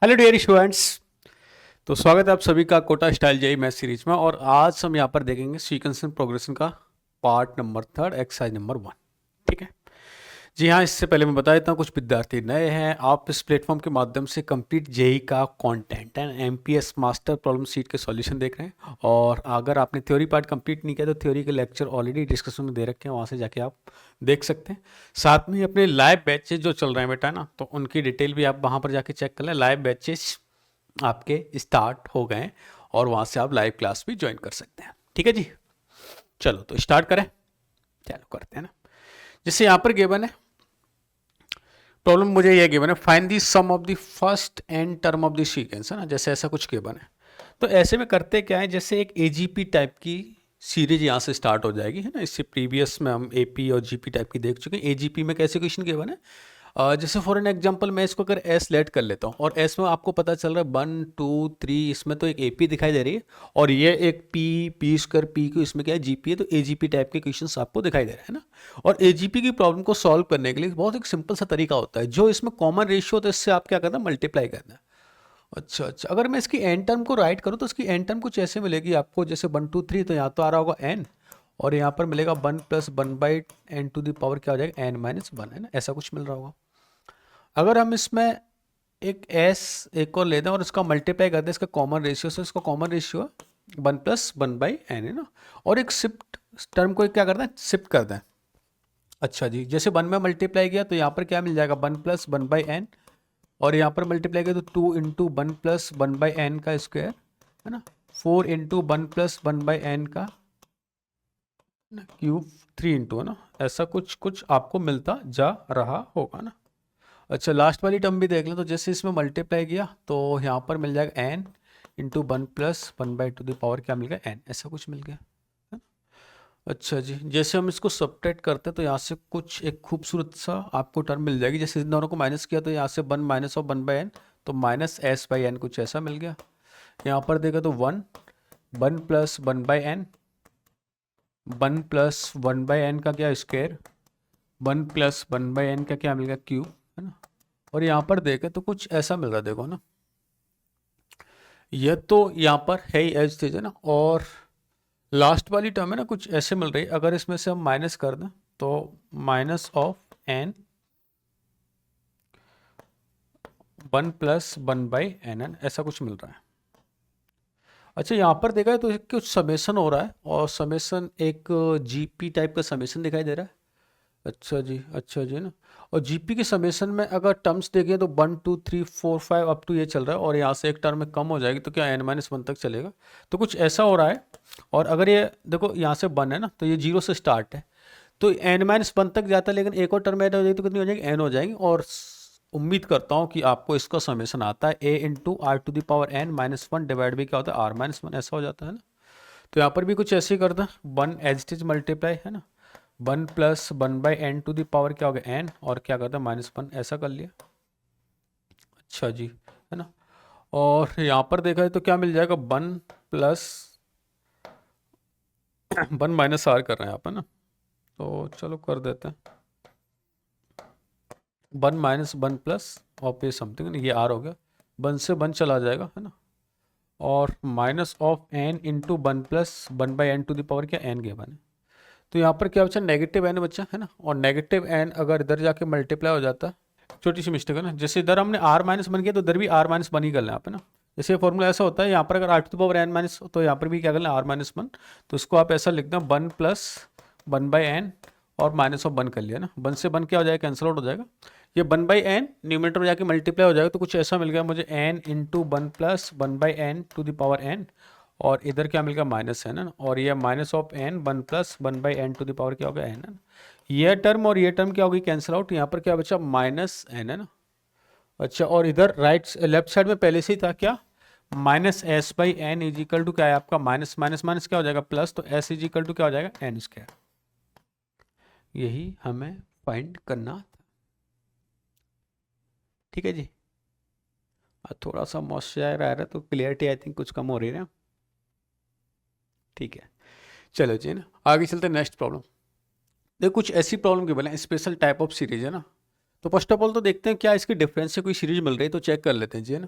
Hello dear students. तो स्वागत है आप सभी का Kota style JEE math series में। और आज हम यहाँ पर देखेंगे सीक्वेंस एंड प्रोग्रेशन का पार्ट नंबर 3 एक्सरसाइज नंबर 1। ठीक है जी हाँ, इससे पहले मैं बता देता हूँ, कुछ विद्यार्थी नए हैं। आप इस प्लेटफॉर्म के माध्यम से कंप्लीट जेई का content and MPS master problem seat के सॉल्यूशन देख रहे हैं। और अगर आपने थ्योरी पार्ट कंप्लीट नहीं किया तो थ्योरी के लेक्चर ऑलरेडी डिस्कशन में दे रखे हैं, वहाँ से जाके आप देख सकते हैं। साथ में अपने लाइव बैचेज जो चल रहे हैं बेटा ना, तो उनकी डिटेल भी आप वहाँ पर जाके चेक कर लें। लाइव बैचेज आपके स्टार्ट हो गए और वहाँ से आप लाइव क्लास भी ज्वाइन कर सकते हैं। ठीक है जी, चलो तो स्टार्ट करें। चलो करते हैं ना। जैसे यहाँ पर गिवन है प्रॉब्लम, मुझे ये गिवन है find the sum of the first n term of the sequence, है ना। जैसे ऐसा कुछ गिवन है तो ऐसे में करते क्या है, जैसे एक एजीपी टाइप की सीरीज यहाँ से स्टार्ट हो जाएगी, है ना। इससे प्रीवियस में हम एपी और जीपी टाइप की देख चुके हैं। एजीपी में कैसे क्वेश्चन गिवन है, जैसे फॉर एन एग्जांपल मैं इसको अगर एस लेट कर लेता हूँ और एस में आपको पता चल रहा है 1 2 3, इसमें तो एक एपी दिखाई दे रही है और ये एक P P square P Q, इसमें क्या है जीपी है। तो एजीपी टाइप के क्वेश्चंस आपको दिखाई दे रहे हैं ना। और एजीपी की प्रॉब्लम को सॉल्व करने के लिए बहुत एक सिंपल सा तरीका होता है, जो इसमें कॉमन रेशियो होता है इससे आप क्या करना है, मल्टीप्लाई करना है। अच्छा अच्छा, अगर मैं इसकी एन टर्म को राइट करूँ तो इसकी एन टर्म कुछ ऐसे मिलेगी आपको, जैसे 1 2 3, तो यहाँ तो आ रहा होगा एन और यहाँ पर मिलेगा 1 + 1/n टू द पावर क्या हो जाएगा, n - 1, है ना। ऐसा कुछ मिल रहा होगा। अगर हम इसमें एक s एक और लेते हैं और इसका मल्टीप्लाई करते हैं इसका कॉमन रेशियो से, इसका कॉमन रेशियो 1 + 1/n, है ना। और एक शिफ्ट टर्म को क्या करते हैं, शिफ्ट करते हैं। अच्छा जी, जैसे 1 में मल्टीप्लाई किया तो यहाँ पर क्या मिल जाएगा, 1 + 1/n, और यहाँ पर मल्टीप्लाई किया तो 2 × 1 + 1/n का स्क्वायर, है ना। 4 × 1 + 1/n का क्यूब, 3 × है ना। ऐसा कुछ कुछ आपको मिलता जा रहा होगा ना। अच्छा, लास्ट वाली टर्म भी देख लें। तो जैसे इसमें मल्टीप्लाई किया तो यहाँ पर मिल जाएगा n × 1 + 1/2 क्या मिल गया, n, ऐसा कुछ मिल गया, है ना? अच्छा जी, जैसे हम इसको सब्ट्रैक्ट करते हैं तो यहाँ से कुछ एक खूबसूरत सा आपको टर्म मिल जाएगी। जैसे इन दोनों को माइनस किया तो यहाँ से 1 - 1/n, तो -s/n कुछ ऐसा मिल गया। यहाँ पर देखा तो 1 + 1/n, 1 + 1/n का क्या स्क्वायर, 1 + 1/n का क्या मिल गया, क्यूब, है ना। और यहाँ पर देखें तो कुछ ऐसा मिल रहा है, देखो ना। यह तो यहाँ पर है ही एज थीज, है ना। और लास्ट वाली टर्म है ना, कुछ ऐसे मिल रही है। अगर इसमें से हम माइनस कर दें तो -(n) 1 + 1/nn, ऐसा कुछ मिल रहा है। अच्छा, यहाँ पर देखा है तो कुछ समेसन हो रहा है और समेसन एक जीपी टाइप का समेसन दिखाई दे रहा है। अच्छा जी ना। और जीपी के समेसन में अगर टर्म्स देखें तो 1 2 3 4 5 अप टू ये चल रहा है और यहाँ से एक टर्म में कम हो जाएगी तो क्या n-1 तक चलेगा। तो कुछ ऐसा हो रहा है। और अगर ये देखो यहाँ से 1 है ना, तो ये 0 से स्टार्ट है, तो n-1 तक जाता है, लेकिन एक और टर्म ऐड हो जाएगी तो कितनी हो जाएगी, n हो जाएगी। और उम्मीद करता हूँ कि आपको इसका समेसन आता है a × r⁻n-1 डिवाइड बाई क्या होता है, r-1, ऐसा हो जाता है ना। तो यहाँ पर भी कुछ ऐसे ही करता है, 1 एज इट इज मल्टीप्लाई, है ना, 1 + 1/n टू द पावर क्या हो गया, n, और क्या करता है -1, ऐसा कर लिया। अच्छा जी, है ना। और यहाँ पर देखा है तो क्या मिल जाएगा, 1 + 1 - r कर रहे हैं आप, है ना। तो चलो कर देते हैं 1 - 1 प्लस ऑफ ये समथिंग, ये r हो गया, 1 से 1 चला जाएगा, है ना। और -(n × 1 + 1/n to the power क्या, n के बने। तो यहाँ पर क्या बचा, -n बचा, है ना। और -n अगर इधर जाके मल्टीप्लाई हो जाता है, छोटी सी मिस्टेक है ना, जैसे इधर हमने r-1 किया तो इधर भी r-1 ही कर लें आप, है ना। जैसे फॉर्मूला ऐसा होता है, यहाँ पर अगर r⁻n-, तो यहाँ पर भी क्या कर लें, r-1, तो इसको आप ऐसा लिख दें 1 + 1/n और -(1) कर लिया ना। 1 से 1 क्या हो जाएगा, कैंसिल आउट हो जाएगा। ये 1/n न्यूमरेटर में जाके मल्टीप्लाई हो जाएगा तो कुछ ऐसा मिल गया मुझे, n × 1 + 1/n to the power n, और इधर क्या मिल गया, माइनस, है ना। और ये -(n) 1 + 1/n to the power क्या हो गया, n, है ना। ये टर्म और ये टर्म क्या होगी, कैंसिल आउट। यहाँ पर क्या बचा, -n, है ना। अच्छा, और इधर लेफ्ट साइड में पहले से ही था क्या, -s/n इजिकल टू क्या है आपका, माइनस माइनस माइनस क्या हो जाएगा, प्लस, तो s इजिकल टू क्या हो जाएगा, n²। यही हमें फाइंड करना था। ठीक है जी। थोड़ा सा मॉइस्चर आ रहा है तो क्लियरिटी आई थिंक कुछ कम हो रही है ना। ठीक है, चलो जी ना, आगे चलते हैं नेक्स्ट प्रॉब्लम। देखो कुछ ऐसी प्रॉब्लम की बोले स्पेशल टाइप ऑफ सीरीज, है ना। तो फर्स्ट ऑफ ऑल तो देखते हैं क्या इसकी डिफरेंस से कोई सीरीज मिल रही है, तो चेक कर लेते हैं जी, है ना।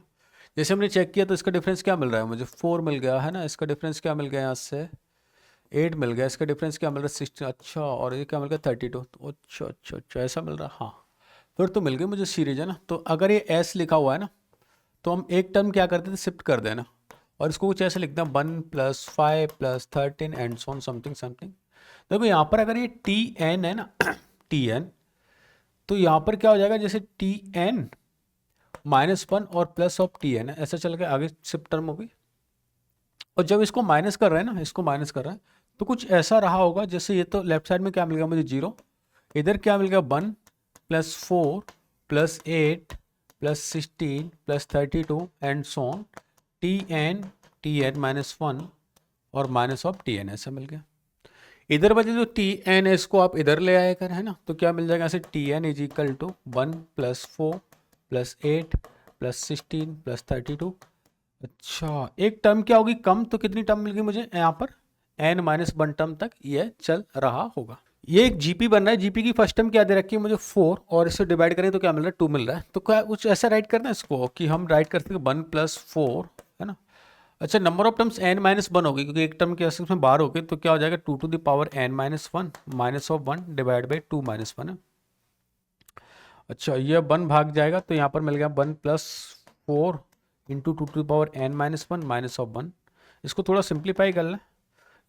जैसे हमने चेक किया तो इसका डिफरेंस क्या मिल रहा है मुझे, 4 मिल गया है ना, इसका डिफरेंस क्या मिल गया यहाँ से, 8 मिल गया, इसका डिफरेंस क्या मिल रहा है 16, अच्छा, और ये क्या मिल गया 32, तो अच्छा अच्छा अच्छा ऐसा मिल रहा है, हाँ फिर तो मिल गई मुझे सीरीज है ना। तो अगर ये एस लिखा हुआ है ना, तो हम एक टर्म क्या करते थे, शिफ्ट कर देना, और इसको कुछ ऐसे लिखते हैं 1 + 5 + 13 एंड सोन समथिंग समथिंग। देखो यहाँ पर अगर ये टी एन है ना टी एन, तो यहाँ पर क्या हो जाएगा, जैसे टी एन -1 और प्लस ऑफ टी एन है, ऐसा चल के आगे शिफ्ट टर्म होगी। और जब इसको माइनस कर रहे हैं ना, इसको माइनस कर रहे हैं, तो कुछ ऐसा रहा होगा, जैसे ये तो लेफ्ट साइड में क्या मिल गया मुझे 0, इधर क्या मिल गया 1 + 4 + 8 + 16 + 32 एंड सोन टी एन -1 और माइनस ऑफ टी एन, ऐसा मिल गया। इधर बचे जो टी एन है, इसको आप इधर ले आए कर, है ना, तो क्या मिल जाएगा ऐसे, टी एन = 1 + 4 + 8 + 16 + 32। अच्छा, एक टर्म क्या होगी कम, तो कितनी टर्म मिल गई मुझे यहाँ पर, n-1 टर्म तक ये चल रहा होगा। ये एक जीपी बन रहा है, जीपी की फर्स्ट टर्म क्या दे रखी है मुझे 4, और इससे डिवाइड करें तो क्या मिल रहा है 2 मिल रहा है। तो क्या कुछ ऐसा राइट करना है इसको, कि हम राइट करते हैं 1 + 4, है ना। अच्छा, नंबर ऑफ टर्म्स n-1 होगी, क्योंकि एक टर्म के असल में बाहर हो गई, तो क्या हो जाएगा 2n-1 -1 डिवाइड बाई 2 - 1 है। अच्छा, ये 1 भाग जाएगा, तो यहाँ पर मिल गया 1 + 4 इंटू 2n-1 -1। इसको थोड़ा सिंप्लीफाई कर लें,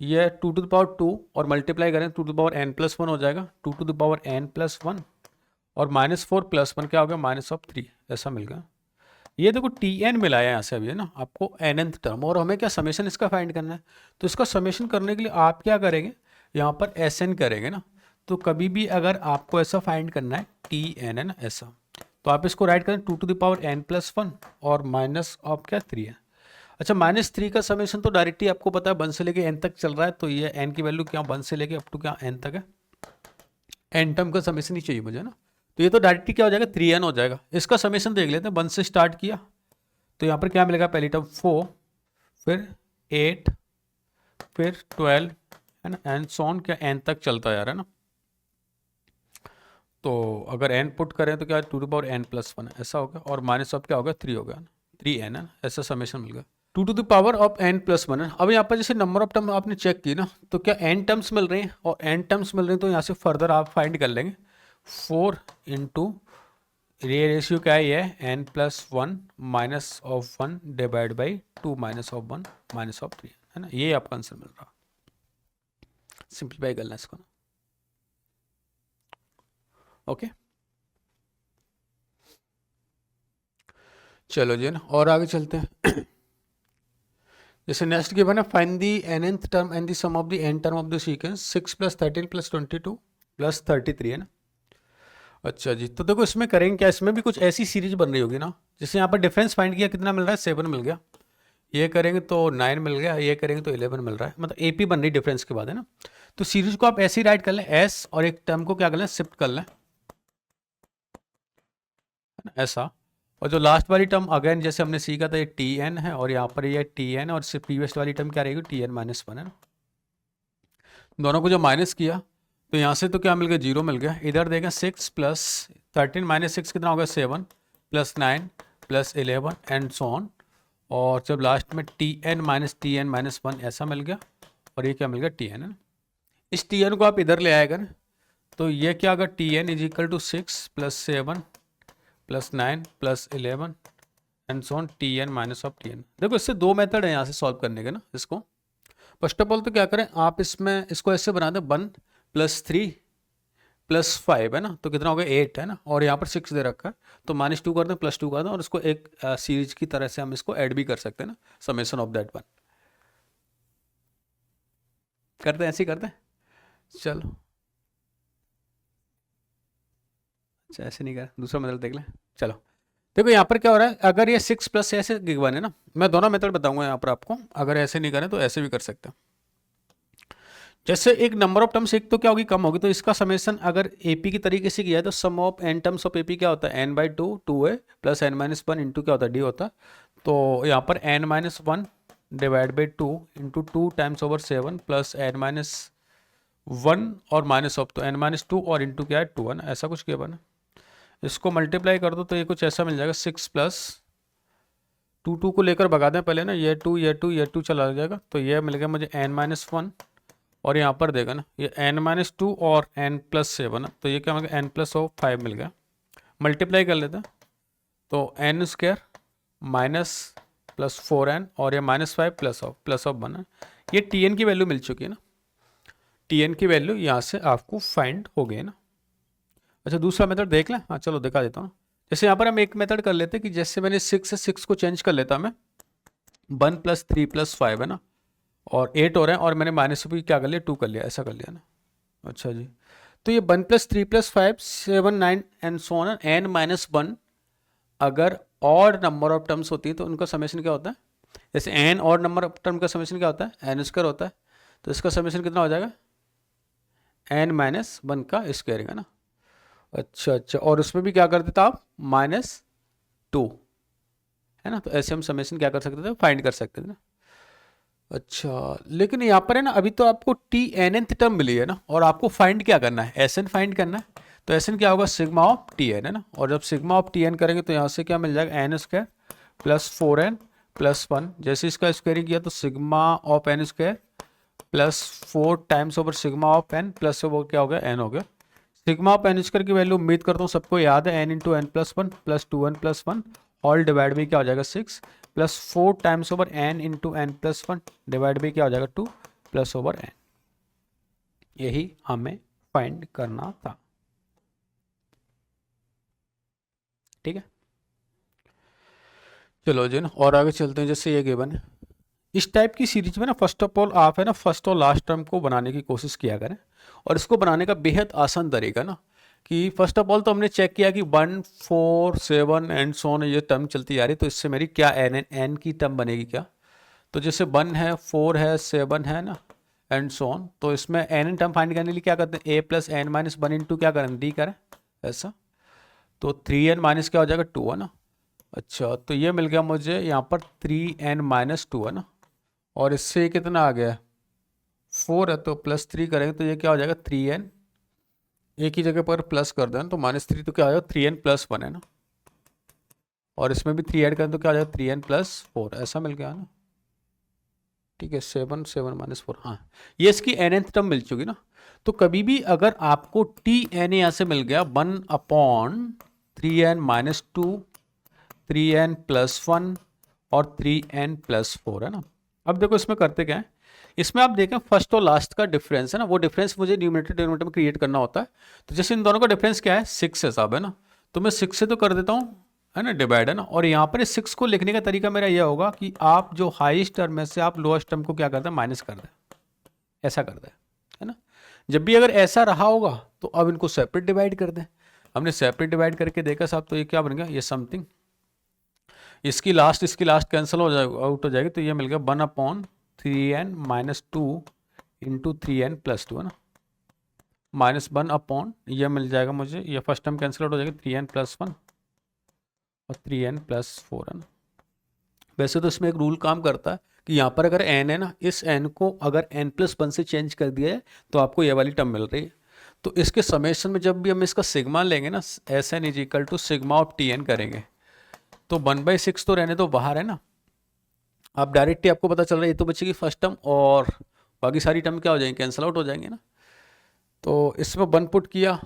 ये 2 और मल्टीप्लाई करें 2n+1 हो जाएगा, 2n+1 और -4 + 1 क्या हो गया -3, ऐसा मिल गया। ये देखो tn मिलाया यहाँ से अभी, है ना, आपको nth टर्म, और हमें क्या समेशन इसका फाइंड करना है। तो इसका समेशन करने के लिए आप क्या करेंगे, यहाँ पर sn करेंगे ना। तो कभी भी अगर आपको ऐसा फाइंड करना है tn, है ना, ऐसा, तो आप इसको राइट करें 2n+1 और माइनस ऑफ क्या 3 है। अच्छा, -3 का समेशन तो डायरेक्टली आपको पता है 1 से लेके n तक चल रहा है, तो ये n की वैल्यू क्या 1 से लेके अप टू क्या n तक है, n टर्म का समेशन ही चाहिए मुझे ना। तो ये तो डायरेक्टली क्या हो जाएगा 3n हो जाएगा। इसका समेशन देख लेते हैं, 1 से स्टार्ट किया तो यहाँ पर क्या मिलेगा, पहली टर्म 4, फिर 8, फिर 12, है ना, एंड सो ऑन, क्या n तक चलता जा रहा है ना। तो अगर n पुट करें तो क्या 2n+1 ऐसा होगा, और माइनस ऑफ क्या होगा 3 होगा ना, 3n है ना, ऐसा समेशन मिल गया 2n+1 है। अब यहाँ पर जैसे नंबर ऑफ टर्म आपने चेक की ना, तो क्या n टर्म्स मिल रही हैं, और n टर्म्स मिल रही हैं, तो यहाँ से फर्दर आप फाइंड कर लेंगे 4 इंटू ये रेशियो क्या है, ये n+1 -1 डिवाइड बाई 2 -1 -3, है ना, ये आपका आंसर मिल रहा। सिंप्लीफाई करना इसको ना, ओके। चलो जी ना, और आगे चलते हैं। जैसे नेक्स्ट गिवन है, find the nth term and the sum of the n term of the sequence 6 + 13 + 22 + 33, है ना। अच्छा जी, तो देखो इसमें करेंगे क्या, इसमें भी कुछ ऐसी सीरीज बन रही होगी ना, जैसे यहाँ पर डिफरेंस फाइंड किया, कितना मिल रहा है 7 मिल गया, ये करेंगे तो 9 मिल गया, ये करेंगे तो 11 मिल रहा है, मतलब एपी बन रही डिफरेंस के बाद, है ना। तो सीरीज को आप ऐसे ही राइट कर लें एस, और एक टर्म को क्या कर लें शिफ्ट कर लें, है ना, ऐसा। और जो लास्ट वाली टर्म अगेन जैसे हमने सीखा था, ये टी एन है, और यहाँ पर ये टी एन, और प्रीवियस वाली टर्म क्या रहेगी tn-1, है ना। दोनों को जो माइनस किया, तो यहाँ से तो क्या मिल गया 0 मिल गया, इधर देखें 6 + 13 -6 कितना होगा 7 + 9 + 11 एंड सो ऑन, और जब लास्ट में tn-1 ऐसा मिल गया, और ये क्या मिल गया tn, है ना। इस tn को आप इधर ले आएगा ना, तो ये क्या होगा tn = 6 + 7 + 9 + 11 and so on tn-tn। देखो इससे दो मेथड है यहाँ से सॉल्व करने के ना इसको। फर्स्ट ऑफ ऑल तो क्या करें, आप इसमें इसको ऐसे बना दें 1 + 3 + 5, है ना, तो कितना हो गया 8, है ना, और यहाँ पर 6 दे रखा है, तो -2 कर दें +2 कर दें, और इसको एक सीरीज की तरह से हम इसको ऐड भी कर सकते हैं ना, समेशन ऑफ दैट वन करते हैं, ऐसे ही करते हैं। चलो, अच्छा ऐसे नहीं कर, दूसरा मेथड देख लें। चलो देखो यहाँ पर क्या हो रहा है, अगर ये 6 + ऐसे गिवन है ना, मैं दोनों मेथड बताऊंगा यहाँ पर आपको, अगर ऐसे नहीं करें तो ऐसे भी कर सकते हैं। जैसे एक नंबर ऑफ टर्म्स एक तो क्या होगी कम होगी, तो इसका समेशन अगर एपी की तरीके से किया है, तो sum of n terms of AP क्या होता है n/2 2a + n-1 इंटू क्या होता है d होता है। तो यहाँ पर n-1 divide by 2 into 2 × 7 + n-1 और माइनस ऑफ, तो n-2 और इंटू क्या है 2, है ना, ऐसा कुछ किया बना। इसको मल्टीप्लाई कर दो तो ये कुछ ऐसा मिल जाएगा 6 + टू टू को लेकर भगा दें पहले ना, ये टू ये टू ये टू चला जाएगा, तो ये मिल गया मुझे n-1 और यहाँ पर देगा ना ये n-2 और n+7, तो ये क्या मिल गया n+5 मिल गया। मल्टीप्लाई कर लेते हैं तो n² माइनस प्लस 4n और ये -5 प्लस ऑफ 1 है। ये tn की वैल्यू मिल चुकी है ना, tn की वैल्यू यहाँ से आपको फाइंड हो गई ना। अच्छा दूसरा मेथड देख लें, हाँ चलो दिखा देता हूँ। जैसे यहाँ पर हम एक मेथड कर लेते हैं कि जैसे मैंने 6 से 6 को चेंज कर लेता मैं 1 + 3 + 5 है ना, और 8 हो रहे हैं और मैंने माइनस भी क्या कर लिया 2 कर लिया, ऐसा कर लिया ना। अच्छा जी, तो ये 1 + 3 + 5 7 9 एंड सो ऑन n-1 अगर ऑड नंबर ऑफ टर्म्स होती है तो उनका समेशन क्या होता है, जैसे n odd number of term का समेशन क्या होता है n² होता है, तो इसका समेशन कितना हो जाएगा n-1 का स्क्वायर है ना। अच्छा, और उसमें भी क्या कर देता आप -2 है ना, तो ऐसे हम समेशन क्या कर सकते थे, फाइंड कर सकते थे ना। अच्छा लेकिन यहाँ पर है ना अभी तो आपको tnth टर्म मिली है ना, और आपको फाइंड क्या करना है, Sn फाइंड करना है। तो Sn क्या होगा सिग्मा ऑफ Tn है ना, और जब सिग्मा ऑफ Tn करेंगे तो यहाँ से क्या मिल जाएगा n² + 4n + 1, जैसे इसका स्क्वायरिंग किया तो sigma of n² + 4 times over sigma of n plus वो क्या हो गया n हो गया। सिग्मा ऑफ n² की वैल्यू उम्मीद करता हूँ सबको याद है, n × n+1 + 2n + 1 all divide by क्या हो जाएगा 6 + 4 times over n × n+1 divide by क्या हो जाएगा 2 + n। यही हमें फाइंड करना था, ठीक है। चलो जी ना, और आगे चलते हैं। जैसे ये गिवन है इस टाइप की सीरीज में ना, फर्स्ट ऑफ ऑल आप है ना फर्स्ट और लास्ट टर्म को बनाने की कोशिश किया करें, और इसको बनाने का बेहद आसान तरीका ना कि फर्स्ट ऑफ ऑल तो हमने चेक किया कि 1 4 7 एंड सो ऑन ये टर्म चलती जा रही, तो इससे मेरी क्या एन की टर्म बनेगी क्या, तो जैसे 1 है 4 है 7 है ना एंड सो ऑन, तो इसमें एन टर्म फाइंड करने के लिए क्या करते हैं a + n-1 इंटू क्या करें d करें ऐसा, तो 3n- क्या हो जाएगा 2 है ना। अच्छा तो ये मिल गया मुझे यहाँ पर 3n-2 है ना, और इससे कितना आ गया 4 है, तो +3 करेंगे तो ये क्या हो जाएगा 3n, एक ही जगह पर प्लस कर दें तो -3, तो क्या हो जाएगा 3n+1 है ना, और इसमें भी 3 ऐड करें तो क्या हो जाएगा 3n+4, ऐसा मिल गया ना। ठीक है 7 7 -4, हाँ ये इसकी nth टर्म मिल चुकी ना। तो कभी भी अगर आपको tn यहाँ से मिल गया 1/3n-2 3n+1 और 3n+4 है ना। अब देखो इसमें करते क्या है, इसमें आप देखें फर्स्ट और लास्ट का डिफरेंस है ना, वो डिफरेंस मुझे न्यूमरेटर डिनोमिनेटर में क्रिएट करना होता है। तो जैसे इन दोनों का डिफरेंस क्या है 6 है साहब है ना, तो मैं 6 से तो कर देता हूँ है ना डिवाइड है ना, और यहाँ पर 6 को लिखने का तरीका मेरा यह होगा कि आप जो हाईएस्ट टर्म में से आप लोएस्ट टर्म को क्या करते हैं माइनस कर दें, ऐसा कर दें है ना। जब भी अगर ऐसा रहा होगा तो अब इनको सेपरेट डिवाइड कर दें। हमने सेपरेट डिवाइड करके देखा साहब, तो ये क्या बन गया ये समथिंग, इसकी लास्ट कैंसिल हो जाएगा आउट हो जाएगी, तो ये मिल गया 1/3n-2 इंटू 3n+2 है ना, -1 ये मिल जाएगा मुझे, ये फर्स्ट टर्म कैंसिल आउट हो जाएगी 3n+1 और 3n+4 है ना। वैसे तो इसमें एक रूल काम करता है कि यहाँ पर अगर n है ना, इस n को अगर n+1 से चेंज कर दिया है तो आपको ये वाली टर्म मिल रही है। तो इसके समेशन में जब भी हम इसका सिग्मा लेंगे ना Sn = सिग्मा ऑफ Tn करेंगे, तो 1/6 तो रहने तो बाहर है ना, आप डायरेक्टली आपको पता चल रहा है ये तो बचेगी फर्स्ट टर्म और बाकी सारी टर्म क्या हो जाएंगे कैंसिल आउट हो जाएंगे ना। तो इसमें 1 पुट किया,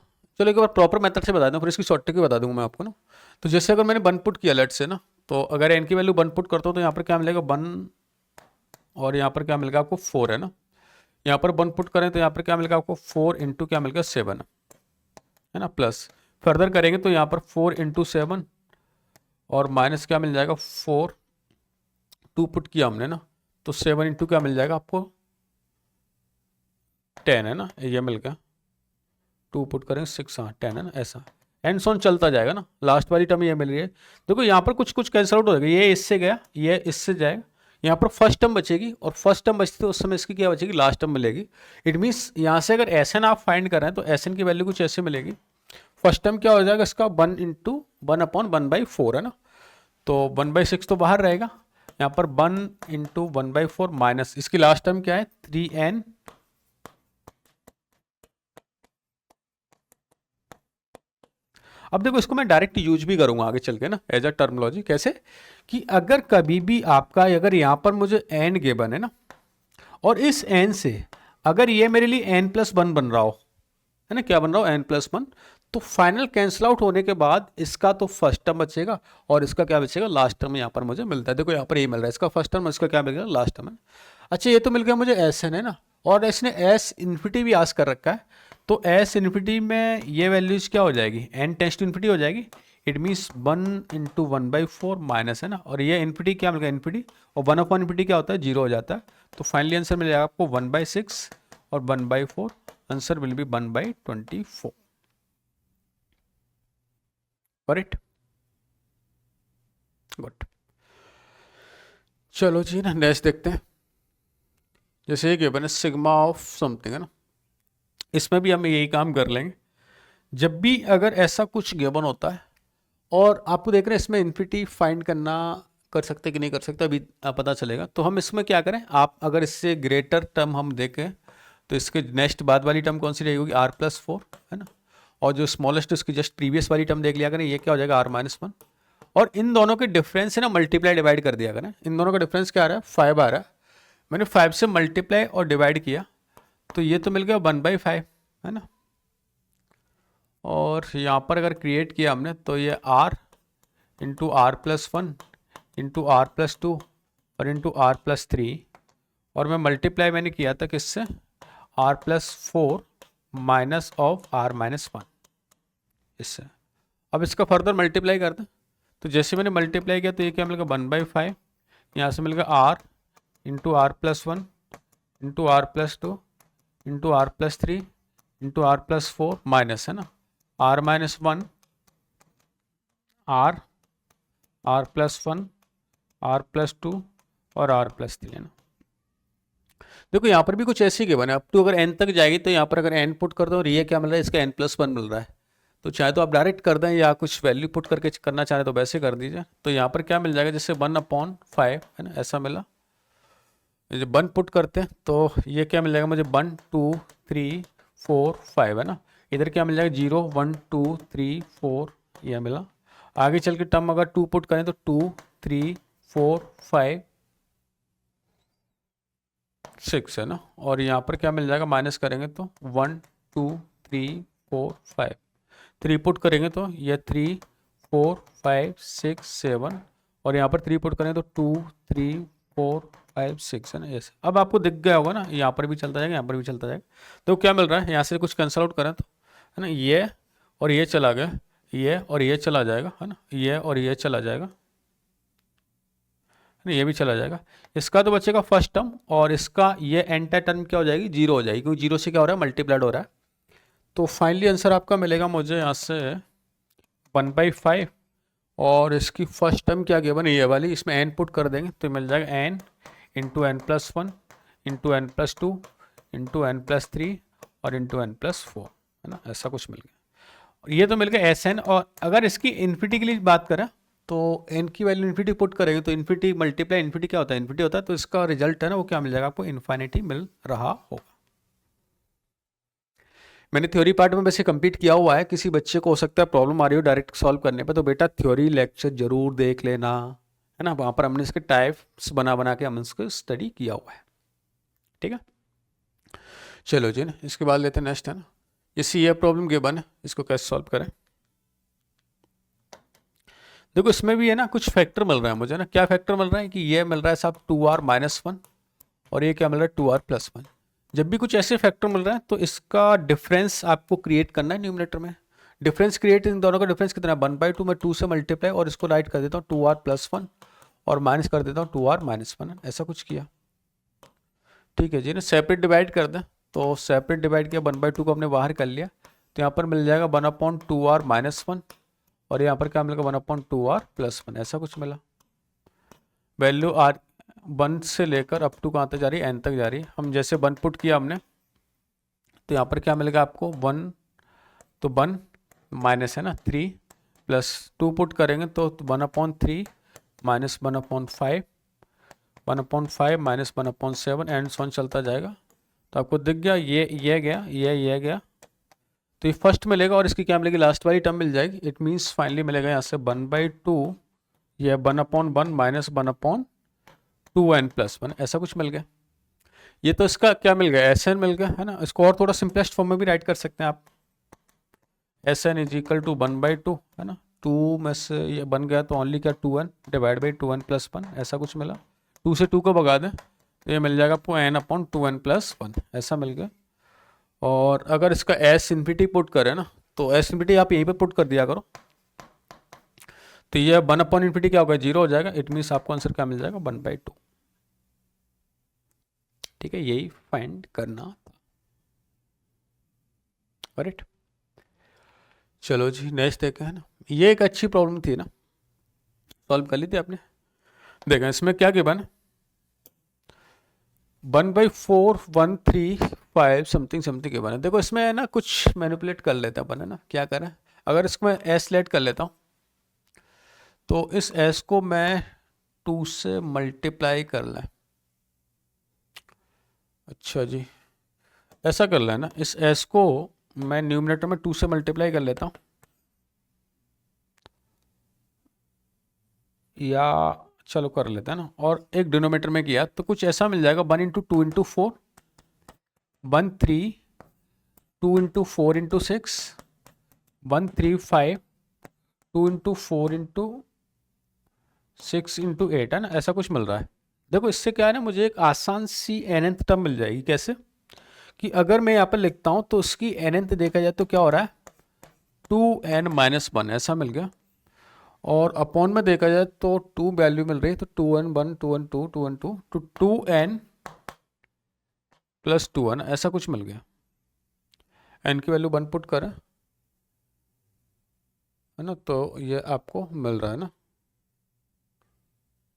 चलो एक बार प्रॉपर मेथड से बता दूँ फिर इसकी शॉर्टकट भी बता दूंगा मैं आपको ना। तो जैसे अगर मैंने 1 पुट किया लेट से ना, तो अगर n की वैल्यू 1 पुट करता हूँ तो यहाँ पर क्या मिलेगा 1 और यहाँ पर क्या मिलेगा आपको 4 है ना। यहाँ पर 1 पुट करें तो यहाँ पर क्या मिलेगा आपको 4 इंटू क्या मिलेगा 7 है ना, प्लस फर्दर करेंगे तो यहाँ पर 4 इंटू 7 और माइनस क्या मिल जाएगा 4, 2 पुट किया हमने ना, तो 7 इंटू क्या मिल जाएगा आपको 10 है ना, ये मिल गया 2 पुट करेंगे 6, हाँ 10 है ना, ऐसा एंड सोन चलता जाएगा ना। लास्ट वाली टर्म ये मिल रही है, देखो यहाँ पर कुछ कुछ कैंसिल आउट हो जाएगा, ये इससे गया ये इससे जाएगा, यहाँ पर फर्स्ट टर्म बचेगी और फर्स्ट टर्म बचती तो उस समय इसकी क्या बचेगी लास्ट टर्म मिलेगी। इट मीन्स यहाँ से अगर Sn आप फाइंड कर रहे हैं तो Sn की वैल्यू कुछ ऐसे मिलेगी, फर्स्ट टर्म क्या हो जाएगा इसका 1 इंटू 1/1/4 है ना, तो 1/6 तो बाहर रहेगा, यहाँ पर 1 इंटू 1/4 माइनस इसकी लास्ट टर्म क्या है 3n अब देखो इसको मैं डायरेक्ट यूज भी करूंगा आगे चल के ना एज अ टर्मिनोलॉजी। कैसे कि अगर कभी भी आपका अगर यहाँ पर मुझे एन गिवन है ना, और इस एन से अगर ये मेरे लिए एन प्लस वन बन रहा हो, है ना, क्या बन रहा हो, एन प्लस वन, तो फाइनल कैंसिल आउट होने के बाद इसका तो फर्स्ट टर्म बचेगा और इसका क्या बचेगा, लास्ट टर्म यहाँ पर मुझे मिलता है। देखो यहाँ पर ये मिल रहा है, इसका फर्स्ट टर्म, इसका क्या मिल गया, लास्ट टर्म है। अच्छा ये तो मिल गया मुझे एस एन, है ना, और इसने एस इन्फिनिटी भी आस कर रखा है, तो एस इन्फिनिटी में ये वैल्यूज क्या हो जाएगी, एन टेंस टू इन्फिनिटी हो जाएगी। इट मीन्स 1 × 1/4 माइनस, है ना, और ये इन्फिनिटी क्या मिल गया, इन्फिनिटी, और 1/, इन्फिनिटी क्या होता है, 0 हो जाता है। तो फाइनली आंसर मिल जाएगा आपको 1/6 और 1/4, answer will be 1/24। Correct, good. चलो जी ना नेक्स्ट देखते हैं। जैसे ये गिवन है सिग्मा ऑफ समथिंग, है ना, इसमें भी हम यही काम कर लेंगे। जब भी अगर ऐसा कुछ गिवन होता है और आपको देख रहे हैं इसमें इन्फिनिटी फाइंड करना, कर सकते कि नहीं कर सकते अभी पता चलेगा, तो हम इसमें क्या करें, आप अगर इससे ग्रेटर टर्म हम देखें तो इसके नेक्स्ट बाद वाली टर्म कौन सी रहेगी, R+4, है ना, और जो स्मॉलेस्ट उसकी जस्ट प्रीवियस वाली टर्म देख लिया करें, ये क्या हो जाएगा R-1, और इन दोनों के डिफरेंस है ना मल्टीप्लाई डिवाइड कर दिया करें। इन दोनों का डिफरेंस क्या आ रहा है, 5 आ रहा है, मैंने 5 से मल्टीप्लाई और डिवाइड किया तो ये तो मिल गया 1/5, है ना, और यहाँ पर अगर क्रिएट किया हमने तो ये R into R+1 into R+2 और इंटू R+3, और मैं मल्टीप्लाई मैंने किया था किससे, R+4 माइनस ऑफ R-1 इससे। अब इसका फर्दर मल्टीप्लाई कर दें, तो जैसे मैंने मल्टीप्लाई किया तो ये क्या मिलेगा 1/5, यहाँ से मिलेगा R into R+1 into R+2 into R+3 into R+4 minus, है ना, R-1 R, R+1 R+2 और R+3, है ना। देखो यहाँ पर भी कुछ ऐसे ही गिवन है, अप टू अगर n तक जाएगी तो यहाँ पर अगर n पुट कर दो और ये क्या मिल रहा है, इसका n+1 मिल रहा है, तो चाहे तो आप डायरेक्ट कर दें या कुछ वैल्यू पुट करके करना चाहें तो वैसे कर दीजिए। तो यहाँ पर क्या मिल जाएगा, जैसे 1/5, है ना, ऐसा मिला, जब 1 पुट करते हैं तो ये क्या मिल जाएगा मुझे, 1 2 3 4 5, है ना, इधर क्या मिल जाएगा 0 1 2 3 4, यह मिला। आगे चल के टर्म अगर 2 पुट करें तो 2 3 4 5 6, है ना, और यहाँ पर क्या मिल जाएगा, माइनस करेंगे तो 1 2 3 4 5, 3 पुट करेंगे तो ये 3 4 5 6 7, और यहाँ पर 3 पुट करेंगे तो 2 3 4 5 6, है ना, ऐसे। अब आपको दिख गया होगा ना, यहाँ पर भी चलता जाएगा, यहाँ पर भी चलता जाएगा, तो क्या मिल रहा है, यहाँ से कुछ कैंसल आउट करें तो, है ना, ये और ये चला गया, ये और ये चला जाएगा, है ना, ये और ये चला जाएगा, ये भी चला जाएगा। इसका तो बचेगा फर्स्ट टर्म, और इसका ये एंटायर टर्म क्या हो जाएगी, 0 हो जाएगी, क्योंकि 0 से क्या हो रहा है, मल्टीप्लाइड हो रहा है। तो फाइनली आंसर आपका मिलेगा मुझे यहाँ से 1/5, और इसकी फर्स्ट टर्म क्या गिवन है, ये वाली, इसमें n पुट कर देंगे तो मिल जाएगा n into n+1 into n+2 into n+3 और इंटू n+4, है ना, ऐसा कुछ मिल गया। और ये तो मिल गया Sn, और अगर इसकी इन्फिनिटी के लिए बात करें तो n की वैल्यू इन्फिनिटी पुट करेंगे तो इन्फिनिटी मल्टीप्लाई इन्फिनिटी क्या होता है, इन्फिनिटी होता है, तो इसका रिजल्ट है ना वो क्या मिल जाएगा आपको, इन्फिनिटी मिल रहा होगा। मैंने थ्योरी पार्ट में वैसे कंप्लीट किया हुआ है, किसी बच्चे को हो सकता है प्रॉब्लम आ रही हो डायरेक्ट सॉल्व करने पे, तो बेटा थ्योरी लेक्चर जरूर देख लेना, है ना, वहाँ पर हमने इसके टाइप्स बना बना के हमने इसको स्टडी किया हुआ है, ठीक है। चलो जी ना, इसके बाद लेते हैं नेक्स्ट, है ना, ये प्रॉब्लम गिवन है, इसको कैसे सॉल्व करें। देखो इसमें भी है ना कुछ फैक्टर मिल रहा है मुझे ना, क्या फैक्टर मिल रहा है कि ये मिल रहा है साहब 2R-1 और ये क्या मिल रहा है 2R+1। जब भी कुछ ऐसे फैक्टर मिल रहा है तो इसका डिफरेंस आपको क्रिएट करना है न्यूमरेटर में। डिफरेंस क्रिएट, इन दोनों का डिफरेंस कितना है, 1/2, मैं 2 से मल्टीप्लाई और इसको राइट कर देता हूँ 2R+1 और माइनस कर देता हूँ 2R-1, ऐसा कुछ किया, ठीक है जी ना। सेपरेट डिवाइड कर दें तो सेपरेट डिवाइड किया, 1/2 को हमने बाहर कर लिया, तो यहाँ पर मिल जाएगा 1/2R-1 और यहाँ पर क्या मिलेगा 1/2R+1, ऐसा कुछ मिला। वैल्यू आर 1 से लेकर अप टू कहाँ तक जा रही है, n तक जा रही है। हम जैसे 1 पुट किया हमने तो यहाँ पर क्या मिलेगा आपको 1, तो 1 माइनस है ना 3 प्लस 2 पुट करेंगे तो 1/3 माइनस 1/5, 1/5 माइनस 1/7 एंड सॉन चलता जाएगा। तो आपको दिख गया ये गया, ये गया, तो ये फर्स्ट मिलेगा और इसकी क्या मिलेगी, लास्ट वाली टर्म मिल जाएगी। इट मीन्स फाइनली मिलेगा यहाँ से 1/2, ये 1/1 माइनस 1/2n+1, ऐसा कुछ मिल गया। ये तो इसका क्या मिल गया, एस एन मिल गया है ना। इसको और थोड़ा सिंपलेस्ट फॉर्म में भी राइट कर सकते हैं आप, S n is equal to 1/2 है ना। 2 में से ये बन गया तो ओनली क्या 2n डिवाइड बाई 2n+1, ऐसा कुछ मिला। 2 से 2 को भगा दें तो ये मिल जाएगा आपको n/2n+1, ऐसा मिल गया। और अगर इसका एस इन्फिनिटी पुट करें ना, तो एस इन्फिनिटी आप यहीं पे पुट कर दिया करो, तो ये 1/∞ क्या होगा, 0 हो जाएगा। इट मीन्स आपको आंसर क्या मिल जाएगा, 1/2। ठीक है, यही फाइंड करना था। करेक्ट। चलो जी नेक्स्ट देखते हैं ना। ये एक अच्छी प्रॉब्लम थी ना, सॉल्व कर ली थी आपने। देखा इसमें क्या गिवन है, 1/4 135 समथिंग समथिंग गिवन है। देखो इसमें है ना कुछ मैनिपुलेट कर लेते हैं अपन, है ना। क्या करें, अगर इसको मैं एस लेट कर लेता हूँ तो इस एस को मैं 2 से मल्टीप्लाई कर लें। अच्छा जी, ऐसा कर लेना, इस एस को मैं न्यूमरेटर में 2 से मल्टीप्लाई कर लेता हूँ, या चलो कर लेते हैं ना, और एक डिनोमीटर में किया तो कुछ ऐसा मिल जाएगा, 1 × 2 × 4 13, 2 × 4 × 6 135, 2 × 4 × 6 × 8 है ना, ऐसा कुछ मिल रहा है। देखो इससे क्या है ना, मुझे एक आसान सी nth टर्म मिल जाएगी। कैसे कि अगर मैं यहाँ पर लिखता हूँ तो उसकी nth देखा जाए तो क्या हो रहा है, 2n-1, ऐसा मिल गया। और अपॉन में देखा जाए तो 2 वैल्यू मिल रही है, तो 2n1 2n2 2n2 तो 2n+2n, ऐसा कुछ मिल गया। n की वैल्यू 1 पुट करें, है ना, तो ये आपको मिल रहा है ना।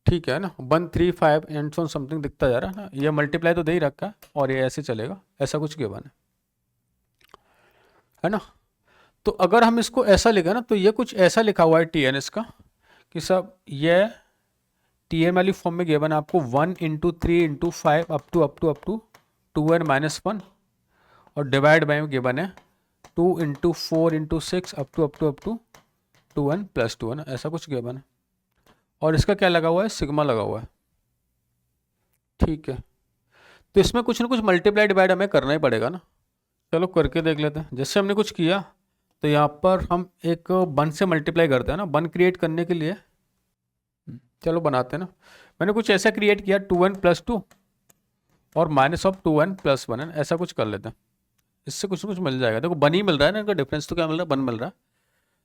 ठीक है ना, 135 एंड सो समथिंग दिखता जा रहा है ना। ये मल्टीप्लाई तो दे ही रखा है और ये ऐसे चलेगा, ऐसा कुछ गिवन है ना। तो अगर हम इसको ऐसा लिखा ना, तो ये कुछ ऐसा लिखा हुआ है टी एन इसका, कि सब ये टी एन वाली फॉर्म में गिवन है आपको 1 × 3 × 5 अप टू 2n-1, और डिवाइड बाय में गिवन है 2 × 4 × 6 अप टू 2n+2, ऐसा कुछ गिवन है। और इसका क्या लगा हुआ है, सिग्मा लगा हुआ है। ठीक है, तो इसमें कुछ ना कुछ मल्टीप्लाई डिवाइड हमें करना ही पड़ेगा ना। चलो करके देख लेते हैं। जैसे हमने कुछ किया तो यहाँ पर हम एक 1 से मल्टीप्लाई करते हैं ना, 1 क्रिएट करने के लिए। चलो बनाते हैं ना। मैंने कुछ ऐसा क्रिएट किया 2n+2 और -2n+1, ऐसा कुछ कर लेते हैं। इससे कुछ ना कुछ मिल जाएगा। देखो 1 ही मिल रहा है ना, इनका डिफरेंस तो क्या मिल रहा है, 1 मिल रहा है।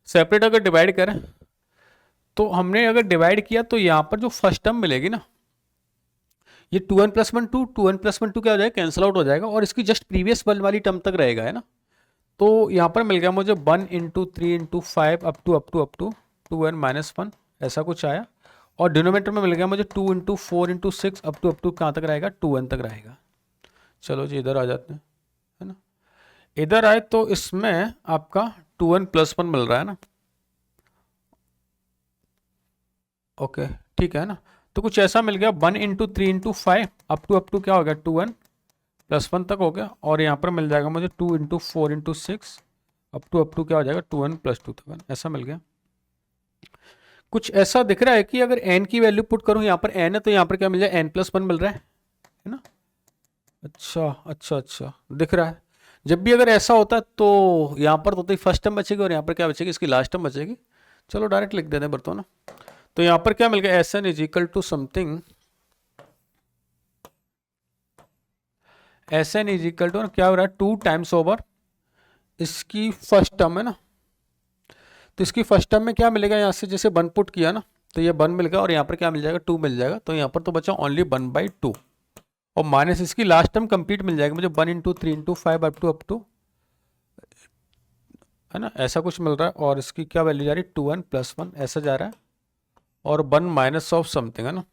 सेपरेट अगर डिवाइड करें तो हमने अगर डिवाइड किया तो यहाँ पर जो फर्स्ट टर्म मिलेगी ना, ये 2n+1 2n+1 क्या हो जाएगा, कैंसिल आउट हो जाएगा, और इसकी जस्ट प्रीवियस वाली टर्म तक रहेगा, है ना। तो यहाँ पर मिल गया मुझे 1 × 3 × 5 अप टू 2n-1, ऐसा कुछ आया। और डिनोमीटर में मिल गया मुझे 2 × 4 × 6 अप टू कहाँ तक रहेगा, 2n तक रहेगा। चलो जी इधर आ जाते हैं, है ना। इधर आए तो इसमें आपका 2n+1 मिल रहा है ना। ओके ठीक है ना। तो कुछ ऐसा मिल गया 1 × 3 × 5 अप टू क्या हो गया, 2n+1 तक हो गया। और यहाँ पर मिल जाएगा मुझे 2 × 4 × 6 अप टू क्या हो जाएगा, 2n+2 तक, ऐसा मिल गया। कुछ ऐसा दिख रहा है कि अगर n की वैल्यू पुट करूँ, यहाँ पर n है तो यहाँ पर क्या मिल जाए, n+1 मिल रहा है ना। अच्छा अच्छा अच्छा, दिख रहा है। जब भी अगर ऐसा होता है तो यहाँ पर तो फर्स्ट टर्म बचेगी और यहाँ पर क्या बचेगी, इसकी लास्ट टर्म बचेगी। चलो डायरेक्ट लिख देते हैं बर्तों ना। तो यहाँ पर क्या मिल गया, S n is equal to something, S n is equal to क्या हो रहा है, 2 टाइम्स ओवर इसकी फर्स्ट टर्म है ना। तो इसकी फर्स्ट टर्म में क्या मिलेगा, यहाँ से जैसे 1 पुट किया ना, तो ये 1 मिल गया और यहाँ पर क्या मिल जाएगा, 2 मिल जाएगा। तो यहाँ पर तो बचा ओनली 1/2 और माइनस इसकी लास्ट टर्म कंप्लीट मिल जाएगी मुझे 1 × 3 × 5 अप टू, है ना, ऐसा कुछ मिल रहा है। और इसकी क्या वैल्यू जा रही है, 2n+1 ऐसा जा रहा है, और 1 माइनस ऑफ समथिंग, है ना,